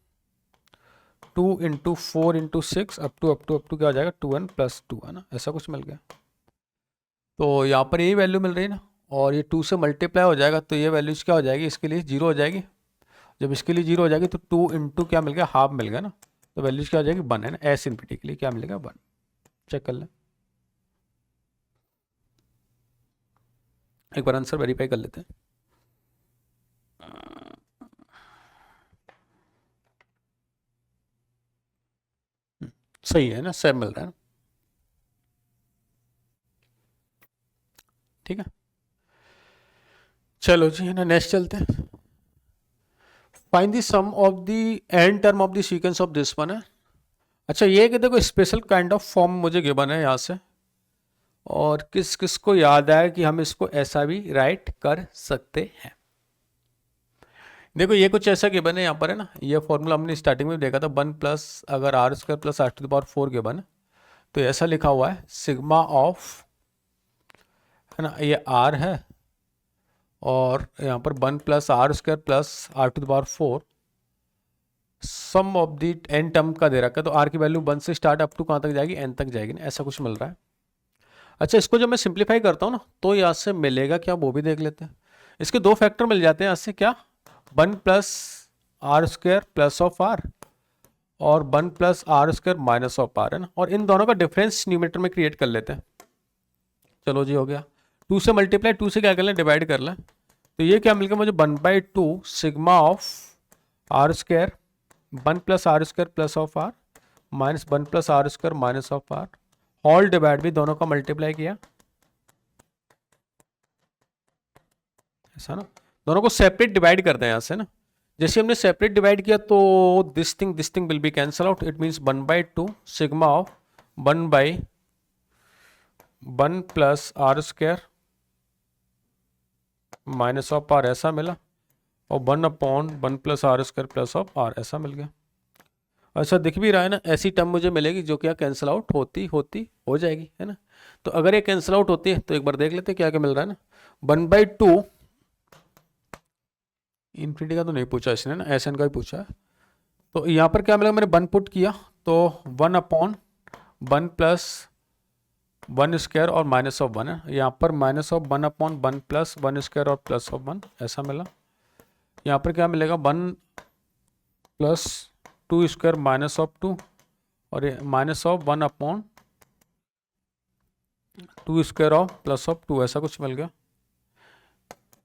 2 × 4 × 6 अप टू क्या हो जाएगा, 2n+2, है ना, ऐसा कुछ मिल गया। तो यहाँ पर यही वैल्यू मिल रही है ना, और ये 2 से मल्टीप्लाई हो जाएगा तो ये वैल्यूज क्या हो जाएगी, इसके लिए 0 हो जाएगी। जब इसके लिए 0 हो जाएगी तो 2 × क्या मिल गया, हाफ मिल गया ना, तो वैल्यूज क्या हो जाएगी, 1, है ना। एस इन्फिनिटी के लिए क्या मिलेगा, 1। चेक कर लें। एक बार आंसर वेरीफाई कर लेते हैं। सही है ना, 7 मिल रहा है ना, ठीक है। चलो जी है ना, नेक्स्ट चलते हैं। Find the sum of the n term of the sequence of this one है। अच्छा, ये कि देखो स्पेशल काइंड ऑफ फॉर्म मुझे गिवन है यहाँ से, और किस किस को याद आया कि हम इसको ऐसा भी राइट कर सकते हैं। देखो ये कुछ ऐसा गिवन है यहाँ पर है ना, ये फॉर्मूला हमने स्टार्टिंग में देखा था, 1 प्लस अगर r square plus r to the power 4 given है, तो ऐसा लिखा हुआ है सिग्मा ऑफ, है ना, ये आर है, और यहाँ पर 1 plus r square plus r to the power 4, sum of the n term का दे रखा है, तो आर की वैल्यू 1 से स्टार्ट अप टू कहाँ तक जाएगी, एन तक जाएगी ना, ऐसा कुछ मिल रहा है। अच्छा, इसको जब मैं सिंप्लीफाई करता हूँ ना, तो यहाँ से मिलेगा क्या, वो भी देख लेते हैं। इसके दो फैक्टर मिल जाते हैं यहाँ से, क्या, 1 plus r square plus of r और 1 plus r square minus of r, है ना, और इन दोनों का डिफरेंस न्यूमरेटर में क्रिएट कर लेते हैं। चलो जी, हो गया। 2 से मल्टीप्लाई, 2 से क्या कर लें, डिवाइड कर लें, तो ये क्या मिल गया मुझे, 1/2 sigma of r square 1 plus r square plus of r minus 1 plus r square minus of r, all divide भी दोनों का मल्टीप्लाई किया, ऐसा ना। दोनों को सेपरेट डिवाइड करते हैं यहाँ से ना, जैसे हमने सेपरेट डिवाइड किया तो this thing will be cancel out, it means 1/2 sigma of 1/1 plus r square minus of r, ऐसा मिला, और 1/1 plus r square plus of r, ऐसा मिल गया। अच्छा, दिख भी रहा है ना, ऐसी टर्म मुझे मिलेगी जो क्या कैंसिल आउट होती होती हो जाएगी, है ना। तो अगर ये कैंसिल आउट होती है तो एक बार देख लेते हैं क्या क्या मिल रहा है ना। 1/2 इन्फिनिटी का तो नहीं पूछा इसने ना, एस एन का ही पूछा है, तो यहाँ पर क्या मिला, मैंने 1 पुट किया तो 1/1 प्लस 1 स्क्वायर और माइनस ऑफ 1 है, यहाँ पर माइनस ऑफ 1/1 प्लस 1 स्क्वायर और प्लस ऑफ 1, ऐसा मिला। यहाँ पर क्या मिलेगा, 1 प्लस 2 स्क्वायर माइनस ऑफ 2 और ये minus of 1/2 square of plus of 2, ऐसा कुछ मिल गया।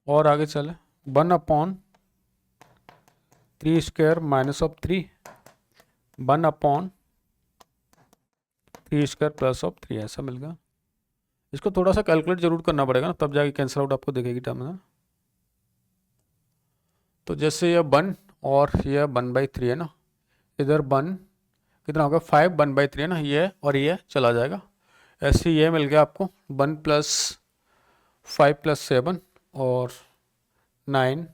और आगे चले, 1/3 square minus of 3 1/3 square plus of 3, ऐसा मिल गया। इसको थोड़ा सा कैलकुलेट जरूर करना पड़ेगा ना, तब जाके कैंसिल आउट आपको दिखेगी टर्म में। तो जैसे ये 1 और ये 1/3 है ना, इधर 1 कितना होगा, 5 1/3 है ना, ये और ये चला जाएगा, ऐसे ये मिल गया आपको 1 प्लस 5 प्लस 7 और 9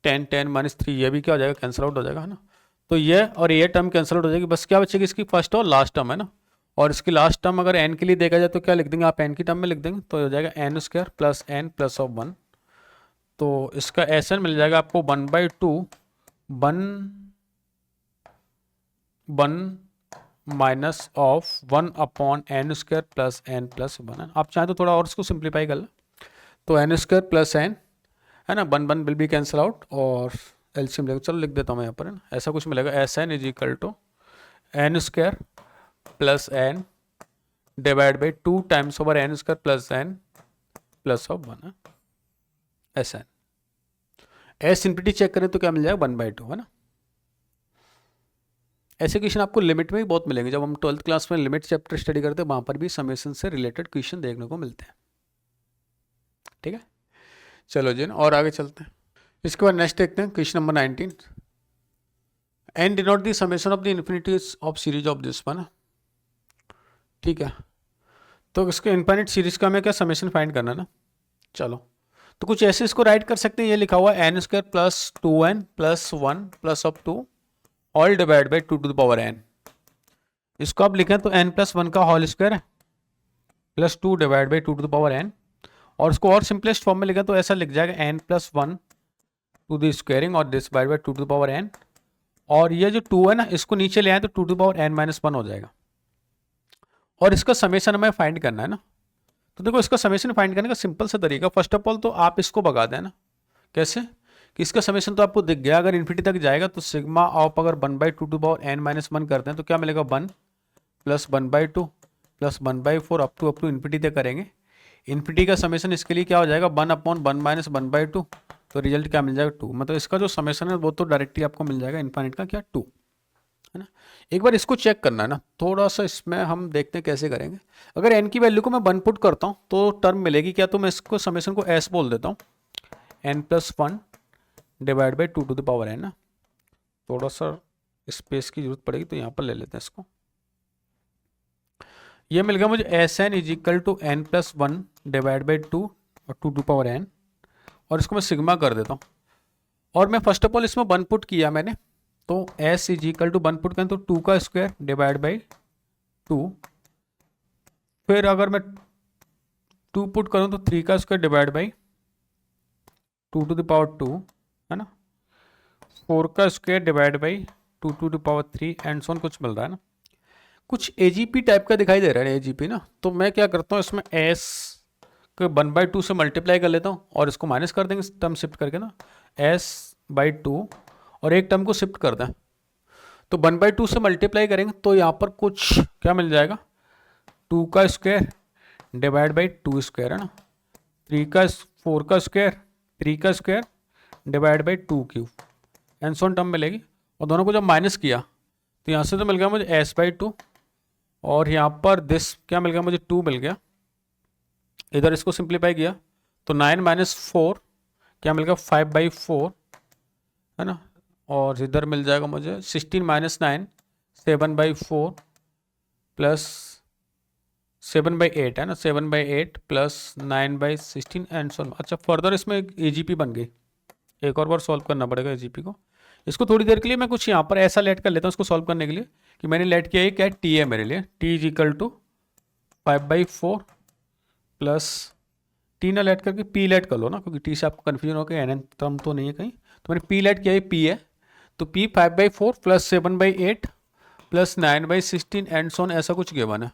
10 10 माइनस 3, ये भी क्या हो जाएगा, कैंसिल आउट हो जाएगा, है ना। तो ये और ये टर्म कैंसिल आउट हो जाएगी, बस क्या बचेगी, इसकी फर्स्ट और लास्ट टर्म, है ना। और इसकी लास्ट टर्म अगर n के लिए देखा जाए तो क्या लिख देंगे आप, n की टर्म में लिख देंगे, तो हो जाएगा n square plus n plus of 1, तो इसका एसएन मिल जाएगा आपको 1/2 1 minus of 1/n square plus n plus 1। आप चाहें तो थोड़ा और इसको सिंप्लीफाई कर लें, तो n स्क्वायर प्लस n, है ना, 1 1 विल बी कैंसिल आउट और एलसीएम लेकर, चलो लिख देता हूँ मैं यहाँ पर, है ना, ऐसा कुछ मिलेगा, S n is equal to n square plus n divide by 2 times over n square plus n plus of 1, S n. As simplicity check करें तो क्या मिल जाएगा, 1/2, है ना। ऐसे क्वेश्चन आपको लिमिट में भी बहुत मिलेंगे, जब हम 12th क्लास में लिमिट चैप्टर स्टडी करते हैं वहां पर भी समेशन से रिलेटेड क्वेश्चन देखने को मिलते हैं, ठीक है। चलो जी, और आगे चलते हैं। इसके बाद नेक्स्ट देखते हैं question number 19, and denote the summation of the infinities of series of this one, ठीक है। तो इसके इनफाइनाइट सीरीज का हमें क्या समेशन फाइंड करना है ना। चलो, तो कुछ ऐसे इसको राइट कर सकते हैं, ये लिखा हुआ है n square plus 2n plus 1 plus of 2 all divide by 2 to the power n। इसको आप लिखें तो n प्लस 1 का होल स्क्वायर है plus 2 divide by 2 to the power n, और इसको और सिंपलेस्ट फॉर्म में लिखें तो ऐसा लिख जाएगा n plus 1 to the squaring और this divide by 2 to the power n, और ये जो 2 है ना, इसको नीचे ले आए तो 2 to the power n minus 1 हो जाएगा, और इसका समेशन हमें फाइंड करना है ना। तो देखो, इसका समेशन फाइंड करने का सिंपल सा तरीका, फर्स्ट ऑफ ऑल तो आप इसको भगा देना, कैसे कि इसका समेशन तो आपको दिख गया, अगर इन्फिनिटी तक जाएगा तो सिग्मा ऑफ अगर 1/2 टू पावर n माइनस 1 करते हैं तो क्या मिलेगा, 1 plus 1/2 plus 1/4 up to infinity तक करेंगे, इन्फिनिटी का समेशन इसके लिए क्या हो जाएगा 1/1 माइनस 1/2, तो रिजल्ट क्या मिल जाएगा 2। मतलब इसका जो समेशन है वो तो डायरेक्टली आपको मिल जाएगा इनफाइनाइट का क्या 2, है ना। एक बार इसको चेक करना है ना, थोड़ा सा इसमें हम देखते हैं कैसे करेंगे। अगर एन की वैल्यू को मैं 1 पुट करता हूँ तो टर्म मिलेगी क्या, तो मैं इसको समेशन को एस बोल देता हूँ, n+1 divide by 2 to the power n ना। थोड़ा सा स्पेस की जरूरत पड़ेगी तो यहाँ पर ले लेते हैं इसको। ये मिल गया मुझे S n is equal to n+1 divide by 2 और 2 टू पावर n, और इसको मैं सिग्मा कर देता हूँ। और मैं फर्स्ट ऑफ ऑल इसमें 1 पुट किया मैंने, तो s is equal to 1 put करें तो 2 का स्क्वायर डिवाइड बाई 2, फिर अगर मैं 2 पुट करूँ तो 3 का square divide by 2 to the power 2, है ना। 4 का square divide by 2 to the power 3 and so on कुछ मिल रहा है ना। कुछ एजीपी टाइप का दिखाई दे रहा है एजीपी ना, तो मैं क्या करता हूँ इसमें s को 1/2 से मल्टीप्लाई कर लेता हूँ और इसको माइनस कर देंगे टर्म शिफ्ट करके ना, s/2 और एक टर्म को शिफ्ट कर दें, तो 1/2 से मल्टीप्लाई करेंगे तो यहाँ पर कुछ क्या मिल जाएगा 2 का स्क्वायर डिवाइड बाई 2 स्क्वायर, है ना। 4 का स्क्वायर 3 का square divide by 2 cube and so on term मिलेगी। और दोनों को जब माइनस किया तो यहाँ से तो मिल गया मुझे s/2, और यहाँ पर दिस क्या मिल गया मुझे 2 मिल गया। इधर इसको सिंप्लीफाई किया तो 9 माइनस 4 क्या मिल गया 5/4, है ना। और इधर मिल जाएगा मुझे 16 माइनस 9 7/4 प्लस 7/8, है ना। 7/8 प्लस 9/16 एंड सो। अच्छा फर्दर इसमें एक एजीपी बन गई, एक और बार सॉल्व करना पड़ेगा एजीपी को। इसको थोड़ी देर के लिए मैं कुछ यहाँ पर ऐसा लेट कर लेता हूँ इसको सॉल्व करने के लिए कि मैंने लेट किया है क्या टी है मेरे लिए, T is equal to 5/4 plus T ना लेट करके पी लेट कर लो ना, क्योंकि टी से आपको कन्फ्यूजन हो गया एन टर्म तो नहीं है कहीं, तो मैंने पी लेट किया है पी है, तो पी 5/4 प्लस 7/8 प्लस 9/16 एंड सोन ऐसा कुछ गिवन है।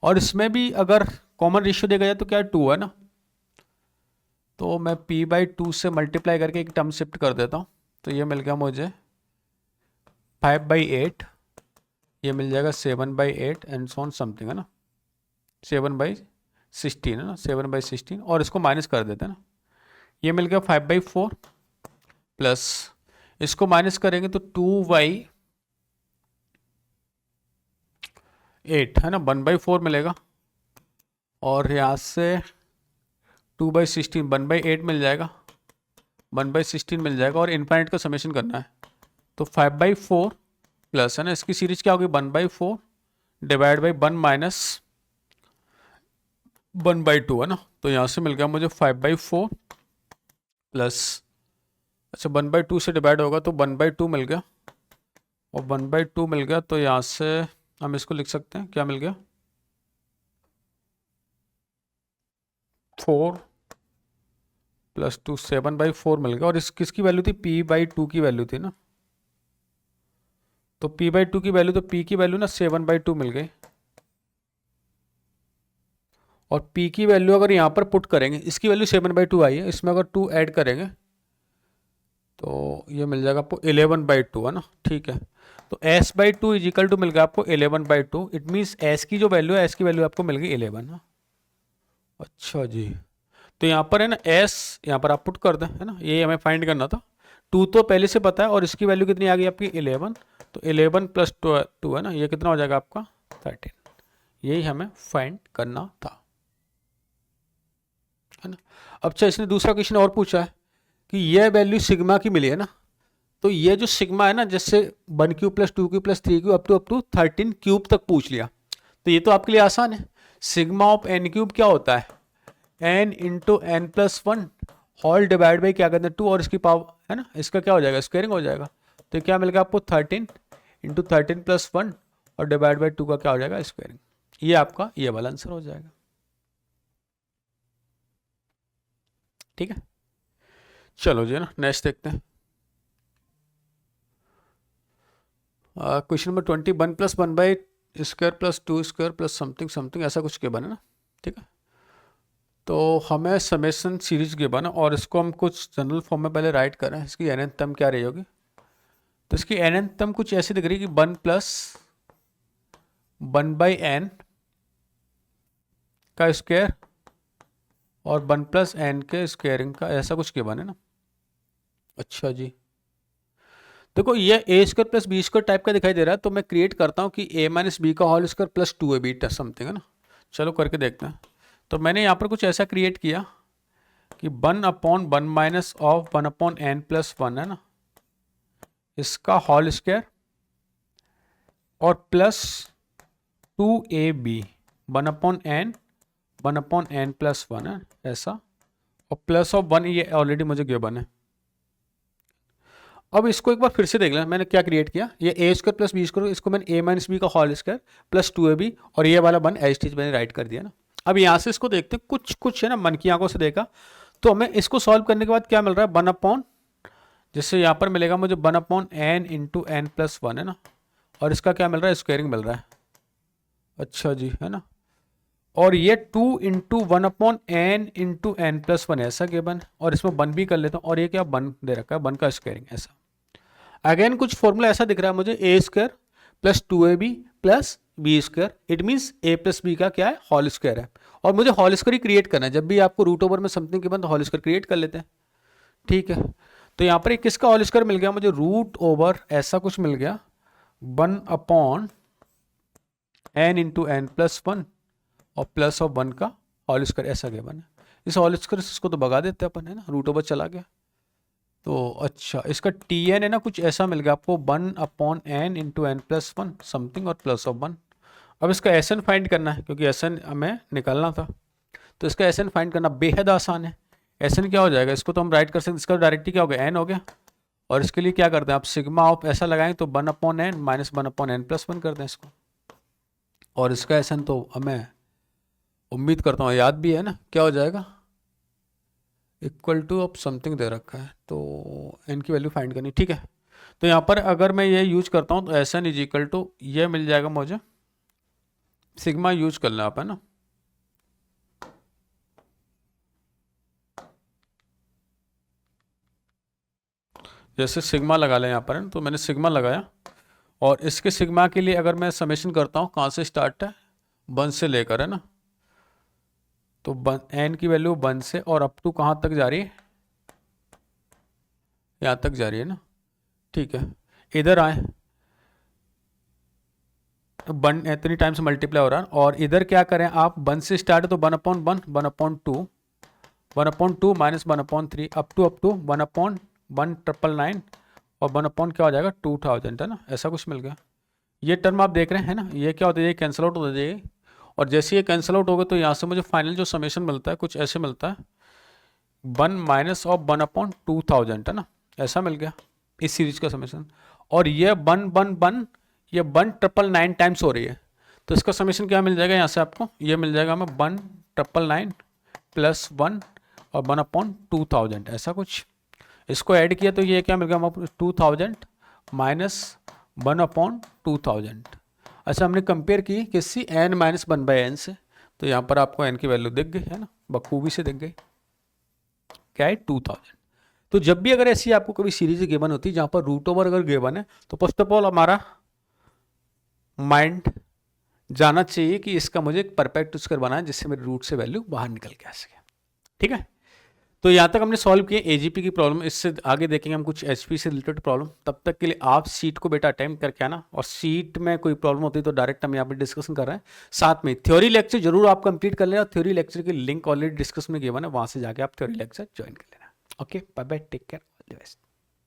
और इसमें भी अगर कॉमन रेशियो देखा जाए तो क्या 2 है ना, तो मैं p/2 से मल्टीप्लाई करके एक टर्म शिफ्ट कर देता हूँ, तो ये मिल गया मुझे 5/8, ये मिल जाएगा 7/8 एंड सो ऑन समथिंग, है ना। 7/16 है ना, 7/16, और इसको माइनस कर देते हैं ना, ये मिल गया 5/4 प्लस इसको माइनस करेंगे तो 2/8, है ना, 1/4 मिलेगा, और यहाँ से 2/16 1/8 मिल जाएगा, 1/16 मिल जाएगा, और इनफाइनाइट का समेशन करना है तो 5/4 प्लस, है ना, इसकी सीरीज क्या होगी 1/4 डिवाइड बाई 1 माइनस 1/2, है ना। तो यहाँ से मिल गया मुझे 5/4 प्लस, अच्छा 1/2 से डिवाइड होगा तो 1/2 मिल गया, और 1/2 मिल गया तो यहाँ से हम इसको लिख सकते हैं क्या मिल गया 4 प्लस 2 7/4 मिल गया, और इस किसकी वैल्यू थी p/2 की वैल्यू थी ना, तो p/2 की वैल्यू, तो p की वैल्यू ना 7/2 मिल गई, और p की वैल्यू अगर यहाँ पर पुट करेंगे, इसकी वैल्यू 7/2 आई है, इसमें अगर 2 ऐड करेंगे तो ये मिल जाएगा आपको 11/2, है ना। ठीक है, तो s/2 इज इक्वल टू मिल गया आपको 11/2, इट मीन्स s की जो वैल्यू है, s की वैल्यू आपको मिल गई 11 ना। अच्छा जी, तो यहाँ पर है ना s यहाँ पर आप पुट कर दें, है ना, ये हमें फाइंड करना था। 2 तो पहले से पता है, और इसकी वैल्यू कितनी आ गई आपकी 11, तो 11 प्लस 2 है ना, ये कितना हो जाएगा आपका 13, यही हमें फाइंड करना था, है ना। अब अच्छा इसने दूसरा क्वेश्चन और पूछा है कि यह वैल्यू सिग्मा की मिली है ना, तो ये जो सिग्मा है ना, जैसे 1 cube plus 2 cube plus 3 cube up to 13 cube तक पूछ लिया, तो ये तो आपके लिए आसान है। सिग्मा ऑफ n क्यूब क्या होता है n into n plus 1 whole divide by क्या कहते हैं 2, और इसकी पावर, है ना, इसका क्या हो जाएगा स्क्वायरिंग हो जाएगा, तो क्या मिल गया आपको 13 इंटू 13 प्लस 1 और डिवाइड बाई 2 का क्या हो जाएगा स्क्वायरिंग, ये आपका ये वाला आंसर हो जाएगा। ठीक है, चलो जी ना नेक्स्ट देखते हैं। Question number 20, 1 + 1/² plus 2² plus something something ऐसा कुछ गिवन है ना। ठीक है, तो हमें समेशन सीरीज गिवन है, और इसको हम कुछ जनरल फॉर्म में पहले राइट करें, इसकी nth टर्म क्या रही होगी, तो इसकी nth टर्म कुछ ऐसी दिख रही है कि 1 + 1/n का स्क्वायर और 1 प्लस एन के स्क्वायरिंग का ऐसा कुछ गिवन है ना। अच्छा जी, देखो ये A square plus B square type का दिखाई दे रहा है, तो मैं क्रिएट करता हूँ कि ए माइनस बी का whole square plus 2ab something है ना। चलो करके देखते हैं। तो मैंने यहाँ पर कुछ ऐसा क्रिएट किया कि 1/1 माइनस ऑफ 1/n+1 है ना, इसका होल स्क्वायर और प्लस 2ab 1/n+1 है ऐसा, और प्लस ऑफ 1 ये ऑलरेडी मुझे गिवन है। अब इसको एक बार फिर से देख लें, मैंने क्या क्रिएट किया, ये A square plus B square, इसको मैंने ए माइनस बी का होल स्क्वायर प्लस 2ab और ये वाला 1 एज मैंने राइट कर दिया ना। अब यहाँ से इसको देखते हैं, कुछ कुछ है ना मन की आंखों से देखा तो हमें इसको सॉल्व करने के बाद क्या मिल रहा है 1/, जिससे यहाँ पर मिलेगा मुझे 1/n इंटू n+1 है ना, और इसका क्या मिल रहा है स्क्वायरिंग मिल रहा है। अच्छा जी है ना, और ये 2 इंटू 1/n इंटू n+1 ऐसा गिवन, और इसमें 1 भी कर लेता हूँ, और ये क्या 1 दे रखा है 1 का स्क्वायरिंग ऐसा। अगेन कुछ फॉर्मूला ऐसा दिख रहा है मुझे A square plus 2ab plus B square, it means A plus B का क्या है होल स्क्वायर है, और मुझे होल स्क्वायर ही क्रिएट करना है। जब भी आपको रूट ओवर में समथिंग गिवन तो होल स्क्वायर क्रिएट कर लेते हैं, ठीक है। तो यहाँ पर एक किसका होल स्क्वायर मिल गया मुझे, रूट ओवर ऐसा कुछ मिल गया 1/n इंटू n+1 और प्लस ऑफ 1 का होल स्क्वायर ऐसा गिवन है। इस होल स्क्वायर इसको तो भगा देते हैं अपन है ना, रूट ओवर चला गया। तो अच्छा इसका tn है ना कुछ ऐसा मिल गया आपको 1/n इंटू n+1 समथिंग और प्लस ऑफ 1। अब इसका एसन फाइंड करना है क्योंकि एसन हमें निकालना था, तो इसका एसन फाइंड करना बेहद आसान है। एसन क्या हो जाएगा, इसको तो हम राइट कर सकते, इसका डायरेक्टली क्या हो गया n हो गया, और इसके लिए क्या करते हैं आप सिग्मा ऑफ ऐसा लगाएं तो 1/n माइनस 1/n+1 कर दें इसको, और इसका एसन तो हमें उम्मीद करता हूँ याद भी है ना, क्या हो जाएगा इक्वल टू अब समथिंग दे रखा है, तो n की वैल्यू फाइंड करनी, ठीक है। तो यहाँ पर अगर मैं ये यूज करता हूँ तो S n is equal to ये मिल जाएगा मुझे, सिग्मा यूज कर लें आप है ना, जैसे सिग्मा लगा लें यहाँ पर है ना, तो मैंने सिग्मा लगाया, और इसके सिग्मा के लिए अगर मैं समेशन करता हूँ कहाँ से स्टार्ट है 1 से लेकर है ना, तो n की वैल्यू 1 से और अप टू कहाँ तक जा रही है, यहाँ तक जा रही है ना, ठीक है। इधर आए तो 1 इतनी टाइम से मल्टीप्लाई हो रहा है, और इधर क्या करें आप 1 से स्टार्ट है तो 1/1 1/2 1/2 माइनस 1/3 अप टू 1/1,999 और 1 क्या हो जाएगा 2000 है ना, ऐसा कुछ मिल गया। ये टर्म आप देख रहे हैं ना, ये क्या होता है, ये कैंसिल आउट हो जाएगी, और जैसे ये कैंसिल आउट हो गए तो यहाँ से मुझे फाइनल जो समेशन मिलता है कुछ ऐसे मिलता है 1 माइनस ऑफ 1/2000 है ना, ऐसा मिल गया इस सीरीज का समेशन। और ये 1 ये 1,999 टाइम्स हो रही है, तो इसका समेशन क्या मिल जाएगा यहाँ से आपको, ये मिल जाएगा हमें 1,999 प्लस 1 और 1/2000 ऐसा कुछ। इसको ऐड किया तो ये क्या मिल गया हमें 2000 माइनस 1/2000। अच्छा हमने कंपेयर की किसी n माइनस 1/n से, तो यहाँ पर आपको n की वैल्यू दिख गई है ना, बखूबी से दिख गई, क्या है 2000। तो जब भी अगर ऐसी आपको कभी सीरीज गिवन होती है जहाँ पर रूट ओवर अगर गिवन है, तो फर्स्ट ऑफ ऑल हमारा माइंड जाना चाहिए कि इसका मुझे एक परफेक्ट स्क्वायर बनाना है जिससे मेरे रूट से वैल्यू बाहर निकल के आ सके, ठीक है। तो यहाँ तक हमने सॉल्व किए एजीपी की प्रॉब्लम, इससे आगे देखेंगे हम कुछ एचपी से रिलेटेड प्रॉब्लम। तब तक के लिए आप सीट को बेटा अटेम्प्ट करके आना, और सीट में कोई प्रॉब्लम होती है तो डायरेक्ट हम यहाँ पे डिस्कशन कर रहे हैं, साथ में थ्योरी लेक्चर जरूर आप कंप्लीट कर लेना। थ्योरी लेक्चर की लिंक ऑलरेडी डिस्कस में गिवन है, वहाँ से जाके आप थ्योरी लेक्चर ज्वाइन कर लेना। Okay bye bye, take care, all the best.